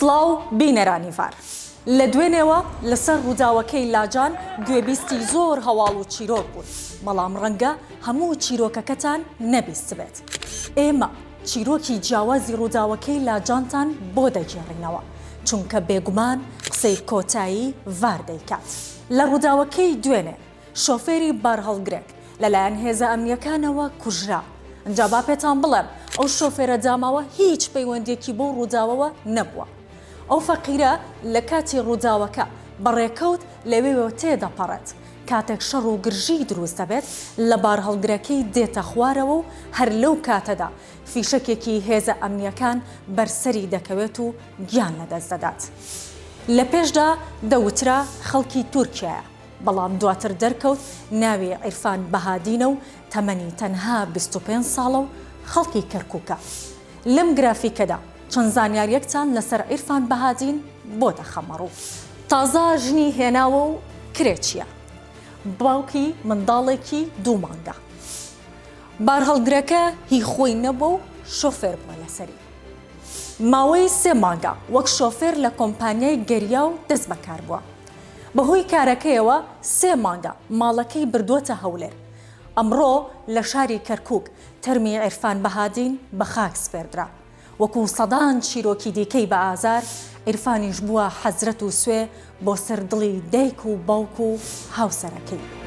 سڵاو بینەرانی فار لە دوێنێوە لەسەر ڕووداوەکەی لاجان گوێبیستی زۆر هەواڵ و چیرۆک بوون، بەڵام ڕەنگە هەموو چیرۆکەکەتان نەبیست بێت. ئێمە چیرۆکی جیاوازی ڕووداوەکەی لاجانتان بۆ دەگێڕینەوە، چونکە بێگومان قسەی کۆتایی ڤار دەیکات. لە ڕووداوەکەی دوێنێ شۆفێری بارهەڵگرێک لەلایەن هێزە ئەمنیەکانەوە کوژرا. ئەنجا با پێتان بڵێم ئەو شۆفێرە داماوە هیچ پەیوەندێکی بۆ ڕووداوەوە نەبووە. ئەو فەقیرە لە کاتی ڕووداوەکە بەڕێکەوت لەوێوە تێدەپەڕێت. کاتێک شەڕ و گرژی دروست دەبێت لە بارهەڵگرەکەی دێتە خوارەوە و هەر لەو کاتەدا فیشەکێکی هێزە ئەمنیەکان بەرسەری دەکەوێت و گیان لەدەست دەدات. لە پێشدا دەوترا خەڵکی تورکیایە، بەڵام دواتر دەرکەوت ناوی عیرفان بەهادینە و تەمەنی تەنها 25 ساڵە و خەڵکی کەرکووکە. لەم گرافیکەدا چەند زانیاریەکتان لەسەر عیرفان بەهادین بۆ دەخەمەڕوو. تازە ژنی هێناوە و کرێچیە، باوکی منداڵێکی 2 مانگە. بارهەڵگرەکە هی خۆی نەبوو و شۆفێر بووە لەسەری. ماوەی 3 مانگە وەک شۆفێر لە کۆمپانیای گەریا و دەست بەکار بووە. بەهۆی کارەکەیەوە 3 مانگە ماڵەکەی بردووەتە هەولێر. ئەمڕۆ لە شاری کەرکووک تەرمی عیرفان بەهادین بە خاک سپێردرا. وەکو سەدان چیرۆکی دیکەی بە ئازار، عیرفانیش بووە حەزرەت و سوێ بۆ سەر دڵی دایک و باوک و هاوسەرەکەی.